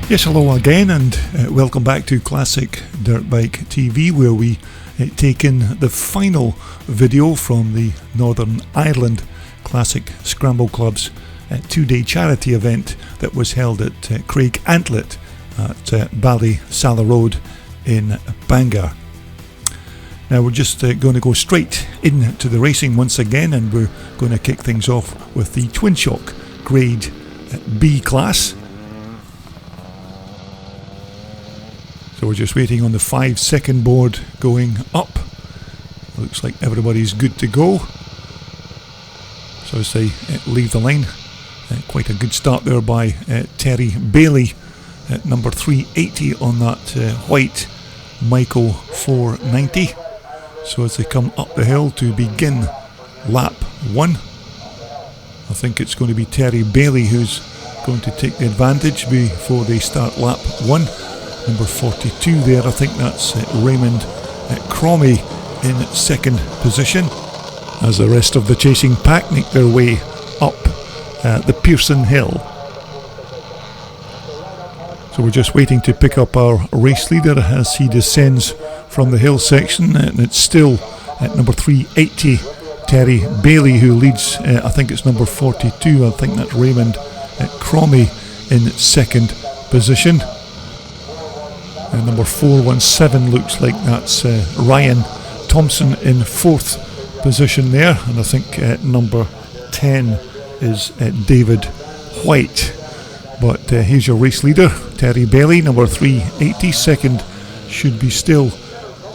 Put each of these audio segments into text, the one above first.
Yes, hello again, and welcome back to Classic Dirt Bike TV, where we take in the final video from the Northern Ireland Classic Scramble Club's two-day charity event that was held at Craigantlet at Ballysallagh Road in Bangor. Now we're just going to go straight into the racing once again, and we're going to kick things off with the Twin Shock Grade B class. So we're just waiting on the 5-second board going up. Looks like everybody's good to go. So as they leave the line, quite a good start there by Terry Bailey at number 380 on that white Michael 490. So as they come up the hill to begin lap 1, I think it's going to be Terry Bailey who's going to take the advantage before they start lap 1. Number 42 there, I think that's Raymond Cromie in second position, as the rest of the chasing pack make their way up the Pearson Hill. So we're just waiting to pick up our race leader as he descends from the hill section, and it's still at number 380 Terry Bailey who leads. I think it's number 42, I think that's Raymond Cromie in second position. Number 417 looks like that's Ryan Thompson in fourth position there, and I think number 10 is David White. But here's your race leader, Terry Bailey, number 380. Second should be still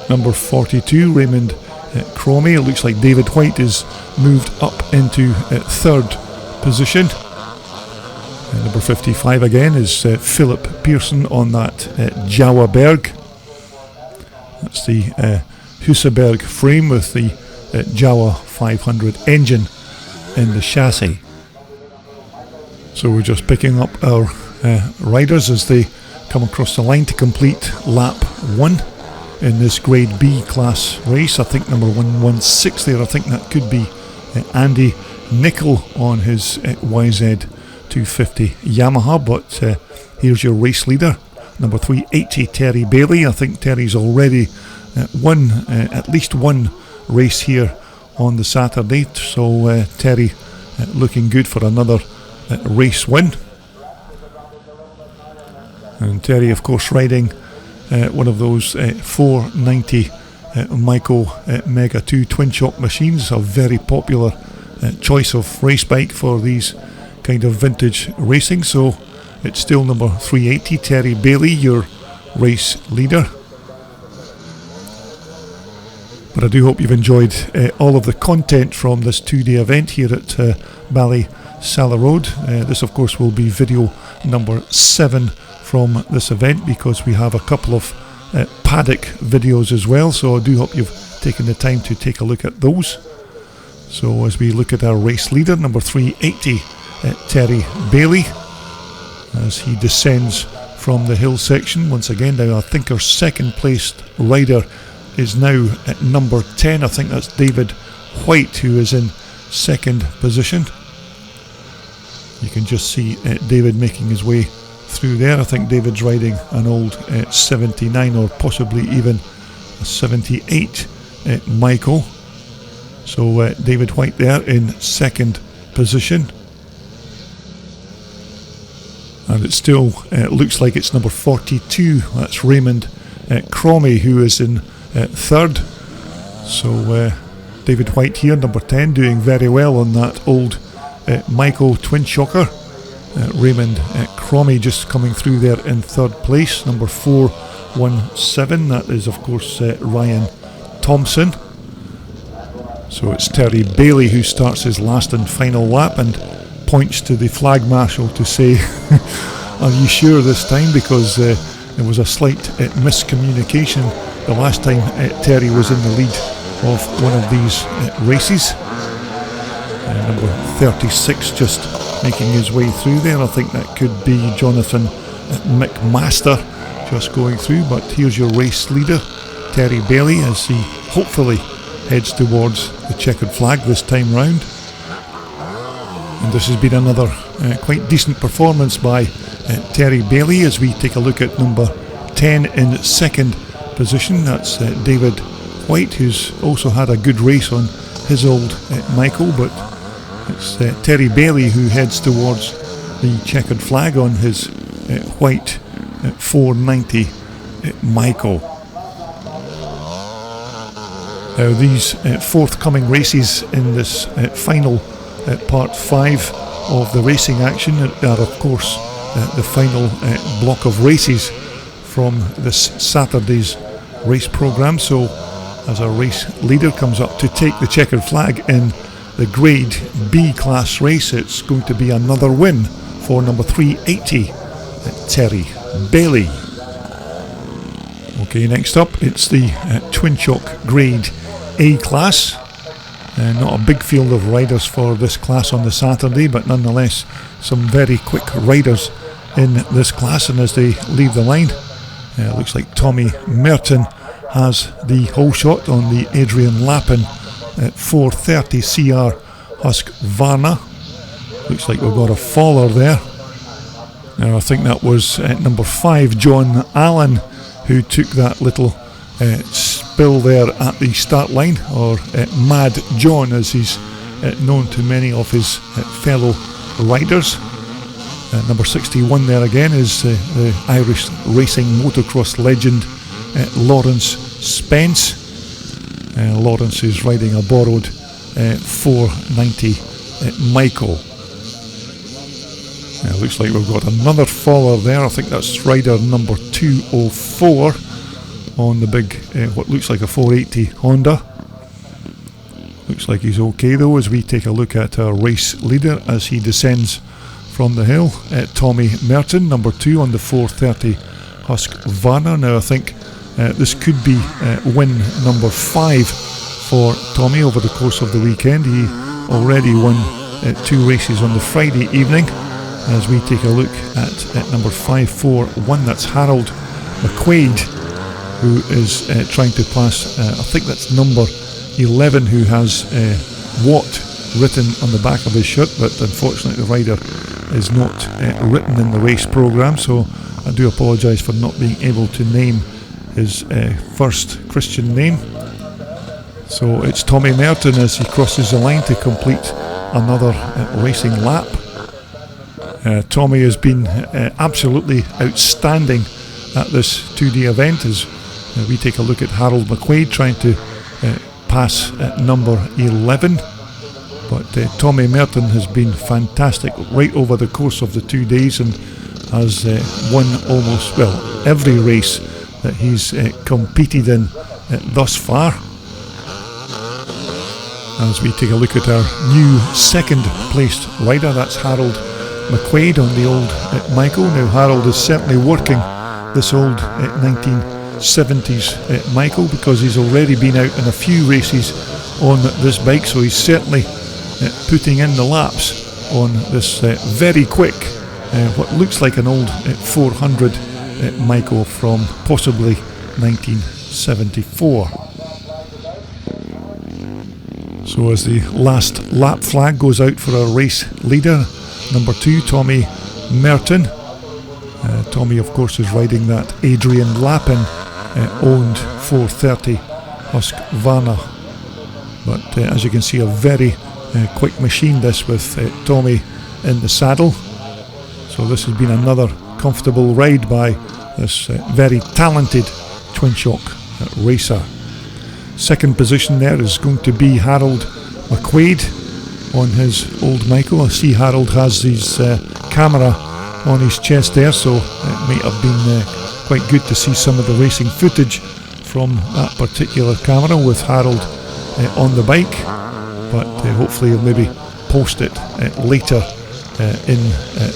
number 42, Raymond Cromie. It looks like David White is moved up into third position. Number 55 again is Philip Pearson on that Jawa Berg. That's the Husaberg frame with the Jawa 500 engine in the chassis. So we're just picking up our riders as they come across the line to complete lap 1 in this Grade B class race. I think number 116 there, I think that could be Andy Nicol on his YZ 250 Yamaha, but here's your race leader, number 380 Terry Bailey. I think Terry's already won at least one race here on the Saturday, so Terry looking good for another race win. And Terry of course riding one of those 490 Michael Mega 2 twin shock machines, a very popular choice of race bike for these kind of vintage racing. So it's still number 380 Terry Bailey, your race leader. But I do hope you've enjoyed all of the content from this two-day event here at Ballysallagh Road. This of course will be video number 7 from this event, because we have a couple of paddock videos as well, so I do hope you've taken the time to take a look at those. So as we look at our race leader, number 380 Terry Bailey, as he descends from the hill section once again. Now I think our second placed rider is now at number 10. I think that's David White who is in second position. You can just see David making his way through there. I think David's riding an old 79 or possibly even a 78 Michael. So David White there in second position. And it still looks like it's number 42, that's Raymond Cromie who is in third. So David White here, number 10, doing very well on that old Michael twin shocker. Raymond Cromie just coming through there in third place, number 417, that is of course Ryan Thompson. So it's Terry Bailey who starts his last and final lap and points to the flag marshal to say, are you sure this time? Because there was a slight miscommunication the last time Terry was in the lead of one of these races. Number 36 just making his way through there. I think that could be Jonathan McMaster just going through, but here's your race leader, Terry Bailey, as he hopefully heads towards the checkered flag this time round. And this has been another quite decent performance by Terry Bailey as we take a look at number 10 in second position. That's David White, who's also had a good race on his old Michael, but it's Terry Bailey who heads towards the checkered flag on his white 490 Michael. Now these forthcoming races in this final part 5 of the racing action are of course the final block of races from this Saturday's race programme. So as our race leader comes up to take the checkered flag in the Grade B class race, it's going to be another win for number 380, Terry Bailey. Okay, next up it's the Twin Shock Grade A class. Not a big field of riders for this class on the Saturday, but nonetheless some very quick riders in this class, and as they leave the line, looks like Tommy Merton has the whole shot on the Adrian Lappin at 430 CR Husqvarna. Looks like we've got a faller there. Now I think that was number 5 John Allen who took that little spill there at the start line, or Mad John as he's known to many of his fellow riders. Number 61 there again is the Irish racing motocross legend Lawrence Spence. Lawrence is riding a borrowed 490 Michael. Looks like we've got another faller there. I think that's rider number 204 on the big what looks like a 480 Honda. Looks like he's okay though as we take a look at our race leader as he descends from the hill. Tommy Merton, number 2 on the 430 Husqvarna. Now I think this could be win number 5 for Tommy over the course of the weekend. He already won 2 races on the Friday evening. As we take a look at number 541, that's Harold McQuaid, who is trying to pass, I think that's number 11, who has Watt written on the back of his shirt, but unfortunately the rider is not written in the race programme, so I do apologise for not being able to name his first Christian name. So it's Tommy Merton as he crosses the line to complete another racing lap. Tommy has been absolutely outstanding at this 2D event as we take a look at Harold McQuaid trying to pass at number 11, but Tommy Merton has been fantastic right over the course of the 2 days and has won almost, well, every race that he's competed in thus far. As we take a look at our new second placed rider, that's Harold McQuaid on the old Michael. Now Harold is certainly working this old 1970s Michael because he's already been out in a few races on this bike, so he's certainly putting in the laps on this very quick what looks like an old 400 Michael from possibly 1974. So as the last lap flag goes out for our race leader, number 2, Tommy Merton. Tommy, of course, is riding that Adrian Lappin owned 430 Husqvarna. But as you can see, a very quick machine this with Tommy in the saddle. So this has been another comfortable ride by this very talented twin shock racer. Second position there is going to be Harold McQuaid on his old Michael. I see Harold has his camera on his chest there, so it might have been quite good to see some of the racing footage from that particular camera with Harold on the bike, but hopefully he'll maybe post it later in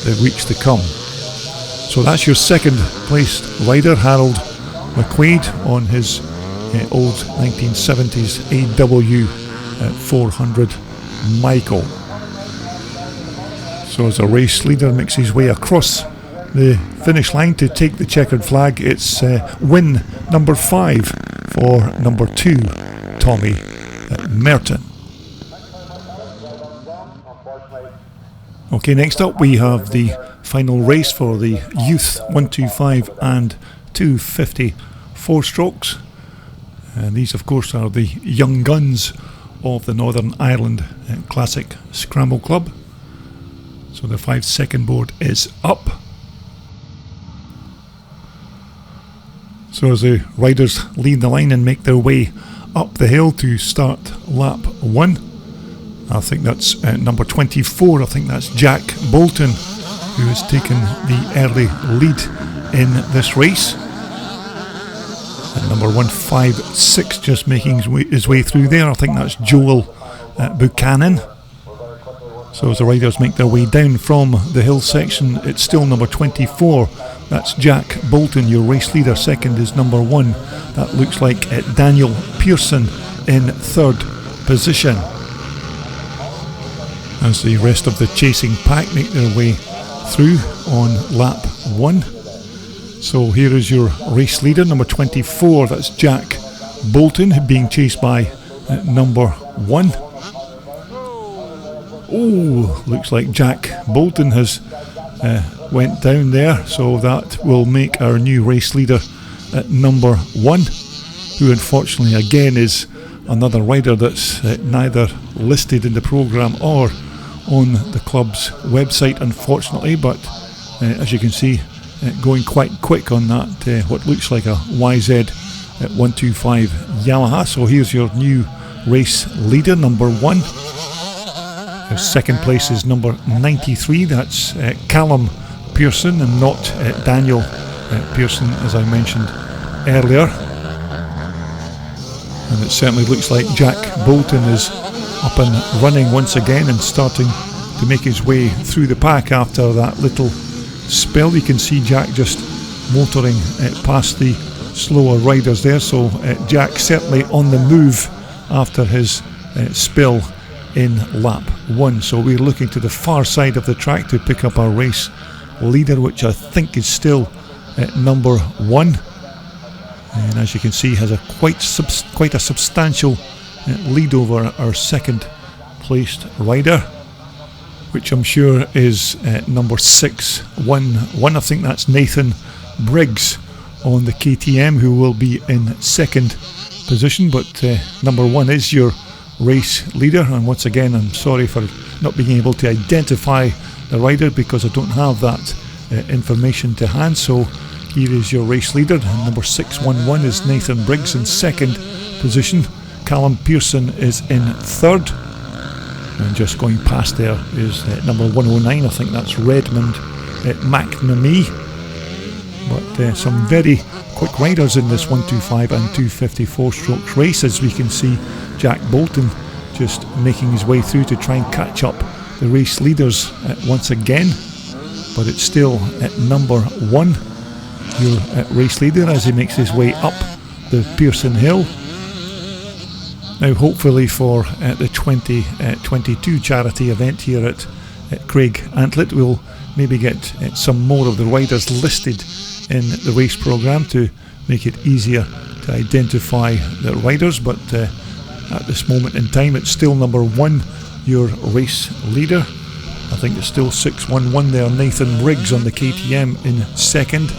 the weeks to come. So that's your second placed rider, Harold McQuaid on his old 1970s AW 400 Michael. So as a race leader makes his way across the finish line to take the checkered flag, it's win number 5 for number 2, Tommy Merton. Okay, next up we have the final race for the youth 125 and 250 4-strokes. And these of course are the young guns of the Northern Ireland Classic Scramble Club. So the 5-second board is up. So as the riders lead the line and make their way up the hill to start lap 1, I think that's number 24, I think that's Jack Bolton, who has taken the early lead in this race. And number 156 just making his way through there, I think that's Joel Buchanan. So as the riders make their way down from the hill section, it's still number 24, that's Jack Bolton, your race leader. Second is number 1, that looks like Daniel Pearson in third position. As the rest of the chasing pack make their way through on lap 1. So here is your race leader, number 24, that's Jack Bolton, being chased by number 1. Oh, looks like Jack Bolton has went down there, so that will make our new race leader at number 1, who unfortunately again is another rider that's neither listed in the programme or on the club's website, unfortunately, but as you can see, going quite quick on that what looks like a YZ 125 Yamaha. So here's your new race leader, number 1. Your second place is number 93, that's Callum Pearson and not Daniel Pearson, as I mentioned earlier. And it certainly looks like Jack Bolton is up and running once again and starting to make his way through the pack after that little spell. You can see Jack just motoring past the slower riders there, so Jack certainly on the move after his spill in lap 1. So we're looking to the far side of the track to pick up our race leader, which I think is still number 1, and as you can see has a quite a substantial lead over our second placed rider, which I'm sure is number 611. I think that's Nathan Briggs on the KTM, who will be in second position, but number 1 is your race leader. And once again, I'm sorry for not being able to identify the rider because I don't have that information to hand. So here is your race leader, and number 611 is Nathan Briggs in second position. Callum Pearson is in third, and just going past there is number 109, I think that's Redmond McNamee. But some very quick riders in this 125 and 254 strokes race, as we can see Jack Bolton just making his way through to try and catch up the race leaders once again, but it's still at number 1, your race leader, as he makes his way up the Pearson Hill. Now hopefully for the 2022 charity event here at Craigantlet, we'll maybe get some more of the riders listed in the race programme to make it easier to identify the riders, but at this moment in time it's still number 1, your race leader. I think it's still 611 there, Nathan Briggs on the KTM in second.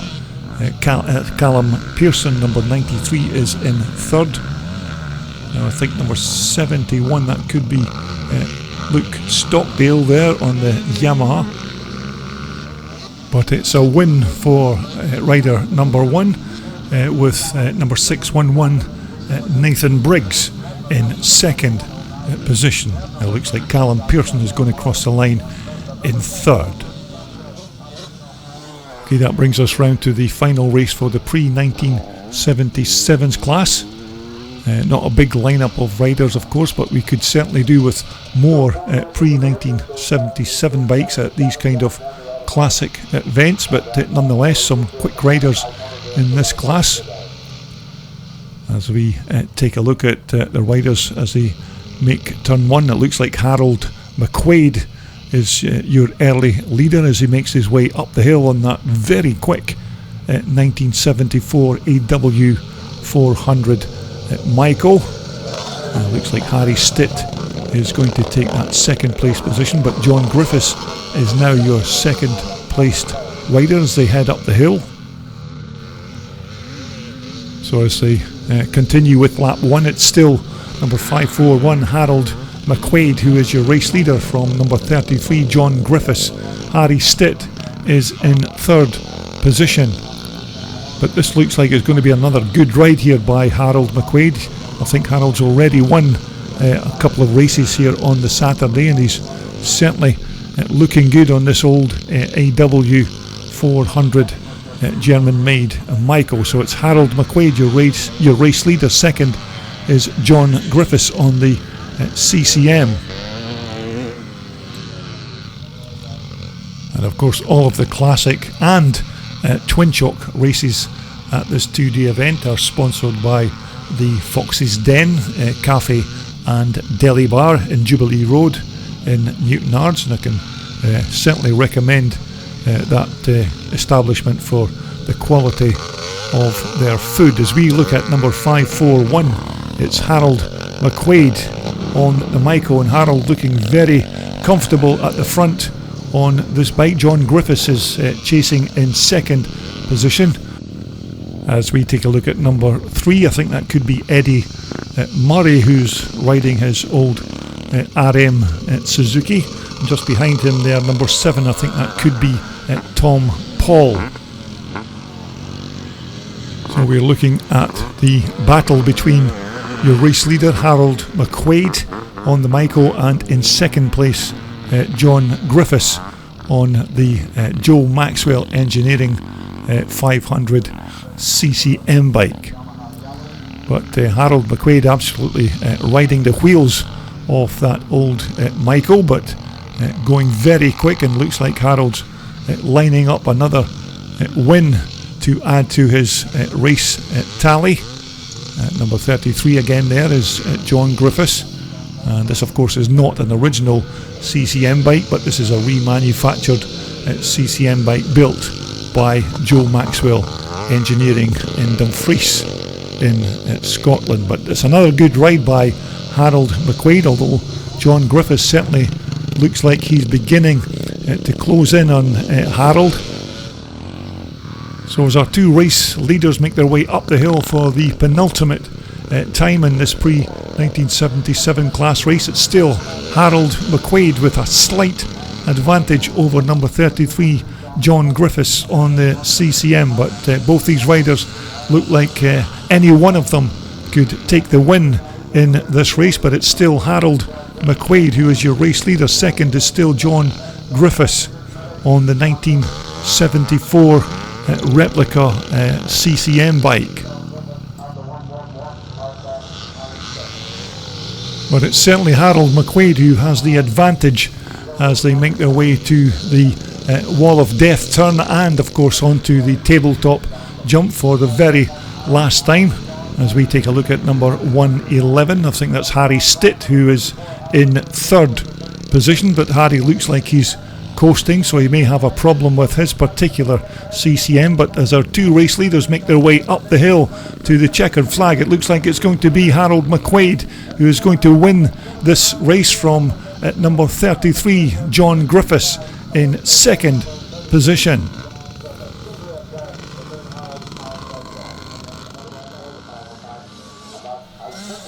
Callum Pearson, number 93, is in third. Now I think number 71, that could be Luke Stockdale there on the Yamaha. But it's a win for rider number 1 with number 611 Nathan Briggs in second position. It looks like Callum Pearson is going to cross the line in third. Okay, that brings us round to the final race for the pre-1977s class. Not a big lineup of riders, of course, but we could certainly do with more pre-1977 bikes at these kind of classic events, but nonetheless some quick riders in this class. As we take a look at the riders as they make turn 1, it looks like Harold McQuaid is your early leader as he makes his way up the hill on that very quick 1974 AW 400 Michael. Looks like Harry Stitt is going to take that second place position, but John Griffiths is now your second placed rider as they head up the hill. So as they continue with lap 1, it's still number 541 Harold McQuaid who is your race leader from number 33 John Griffiths. Harry Stitt is in third position, but this looks like it's going to be another good ride here by Harold McQuaid. I think Harold's already won a couple of races here on the Saturday, and he's certainly looking good on this old AW 400 German-made Michael. So it's Harold McQuaid, your race leader. Second is John Griffiths on the CCM. And of course all of the classic and twin chock races at this 2-day event are sponsored by the Fox's Den Cafe and Deli Bar in Jubilee Road in Newton Ards, and I can certainly recommend that establishment for the quality of their food. As we look at number 541, it's Harold McQuaid on the Myco, and Harold looking very comfortable at the front on this bike. John Griffiths is chasing in second position. As we take a look at number 3, I think that could be Eddie Murray, who's riding his old RM Suzuki. And just behind him there, number 7, I think that could be Tom Paul. So we're looking at the battle between your race leader Harold McQuaid on the Myco, and in second place John Griffiths on the Joe Maxwell Engineering 500 CCM bike. But Harold McQuaid absolutely riding the wheels of that old Myco, but going very quick, and looks like Harold's lining up another win to add to his race tally. Number 33 again there is John Griffiths, and this of course is not an original CCM bike, but this is a remanufactured CCM bike built by Joe Maxwell Engineering in Dumfries in Scotland. But it's another good ride by Harold McQuaid, although John Griffiths certainly looks like he's beginning to close in on Harold. So as our two race leaders make their way up the hill for the penultimate time in this pre-1977 class race, it's still Harold McQuaid with a slight advantage over number 33 John Griffiths on the CCM, but both these riders look like any one of them could take the win in this race. But it's still Harold McQuaid who is your race leader. Second is still John Griffiths on the 1974 replica CCM bike. But it's certainly Harold McQuaid who has the advantage as they make their way to the Wall of Death turn, and of course onto the tabletop jump for the very last time. As we take a look at number 111, I think that's Harry Stitt who is in third position, but Harry looks like he's coasting, so he may have a problem with his particular CCM. But as our two race leaders make their way up the hill to the checkered flag, it looks like it's going to be Harold McQuaid who is going to win this race from number 33 John Griffiths in second position.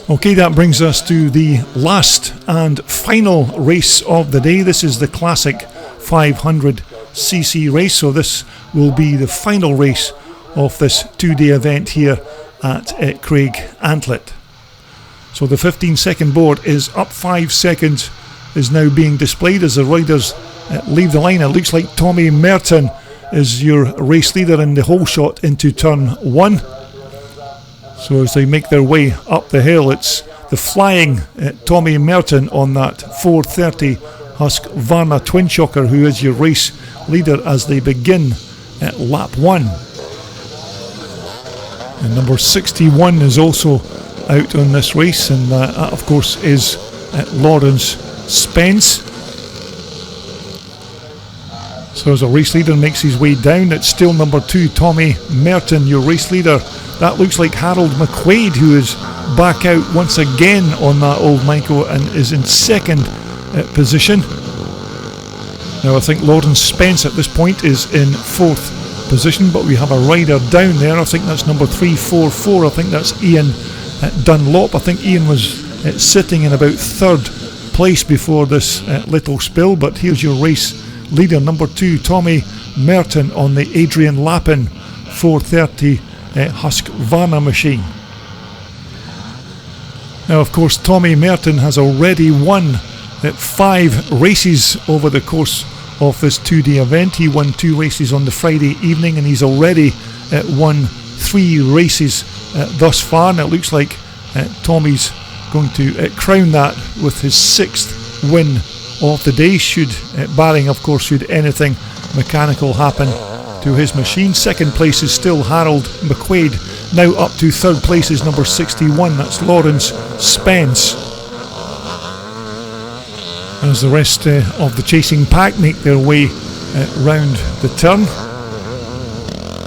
Okay, that brings us to the last and final race of the day. This is the classic 500cc race, so this will be the final race of this 2-day event here at Craigantlet. So the 15-second board is up. 5 seconds is now being displayed as the riders leave the line. It looks like Tommy Merton is your race leader in the whole shot into turn 1. So as they make their way up the hill, it's the flying Tommy Merton on that 430 Husqvarna twin shocker who is your race leader as they begin at lap 1. And number 61 is also out on this race, and that of course is Lawrence Spence. So as a race leader makes his way down, it's still number 2, Tommy Merton, your race leader. That looks like Harold McQuaid, who is back out once again on that old Michael and is in second position. Now I think Lawrence Spence at this point is in 4th position, but we have a rider down there. I think that's number 344. I think that's Ian Dunlop. I think Ian was sitting in about 3rd place before this little spill, but here's your race leader, number 2, Tommy Merton, on the Adrian Lappin 430 Husqvarna machine. Now of course Tommy Merton has already won 5 races over the course of this 2-day event. He won 2 races on the Friday evening, and he's already won 3 races thus far, and it looks like Tommy's going to crown that with his 6th win of the day, barring of course should anything mechanical happen to his machine. 2nd place is still Harold McQuaid. Now up to 3rd place is number 61, that's Lawrence Spence. As the rest of the chasing pack make their way round the turn,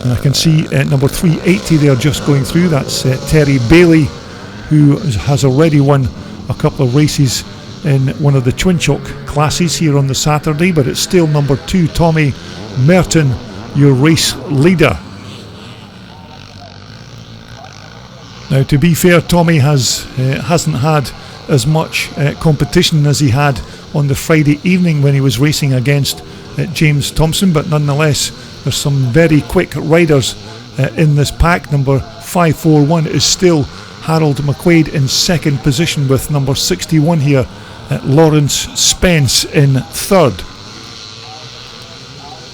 and I can see number 380 there just going through. That's Terry Bailey, who has already won a couple of races in one of the twin chock classes here on the Saturday, but it's still number 2, Tommy Merton, your race leader. Now to be fair, Tommy hasn't had as much competition as he had on the Friday evening when he was racing against James Thompson, but nonetheless there's some very quick riders in this pack. Number 541 is still Harold McQuaid in 2nd position, with number 61 here Lawrence Spence in 3rd.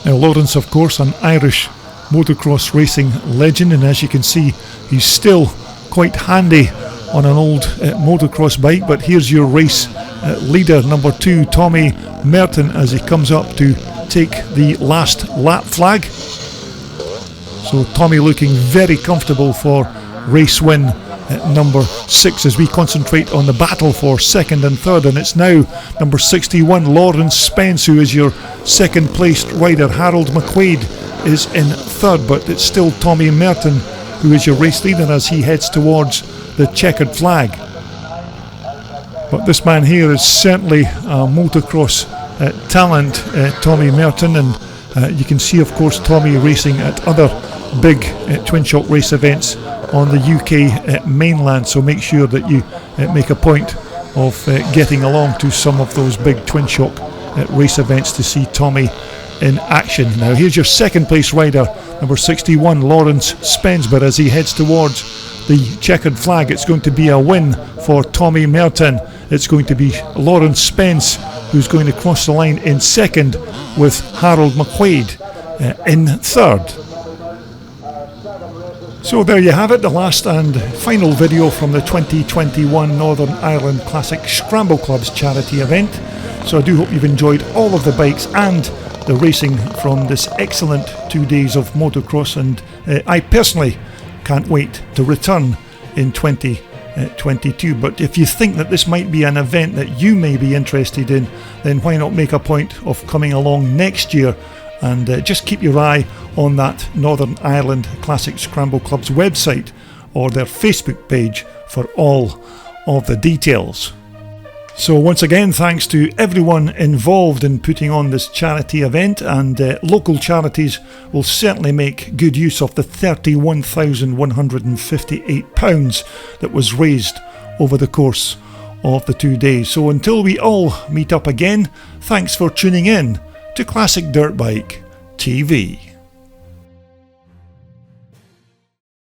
Now Lawrence, of course, an Irish motocross racing legend, and as you can see he's still quite handy on an old motocross bike. But here's your race leader, number 2, Tommy Merton, as he comes up to take the last lap flag. So Tommy looking very comfortable for race win number 6 as we concentrate on the battle for 2nd and 3rd, and it's now number 61 Lawrence Spence who is your 2nd placed rider. Harold McQuaid is in 3rd, but it's still Tommy Merton who is your race leader as he heads towards the checkered flag. But this man here is certainly a motocross talent, Tommy Merton, and you can see of course Tommy racing at other big twin shock race events on the UK mainland, so make sure that you make a point of getting along to some of those big twin shock race events to see Tommy in action. Now here's your 2nd place rider, number 61 Lawrence Spence, but as he heads towards the checkered flag, it's going to be a win for Tommy Merton. It's going to be Lawrence Spence who's going to cross the line in 2nd, with Harold McQuaid in 3rd. So there you have it, the last and final video from the 2021 Northern Ireland Classic Scramble Club's charity event. So I do hope you've enjoyed all of the bikes and the racing from this excellent 2 days of motocross, and I personally can't wait to return in 2022. But if you think that this might be an event that you may be interested in, then why not make a point of coming along next year, and just keep your eye on that Northern Ireland Classic Scramble Club's website or their Facebook page for all of the details. So once again, thanks to everyone involved in putting on this charity event, and local charities will certainly make good use of the £31,158 that was raised over the course of the 2 days. So until we all meet up again, thanks for tuning in to Classic Dirt Bike TV.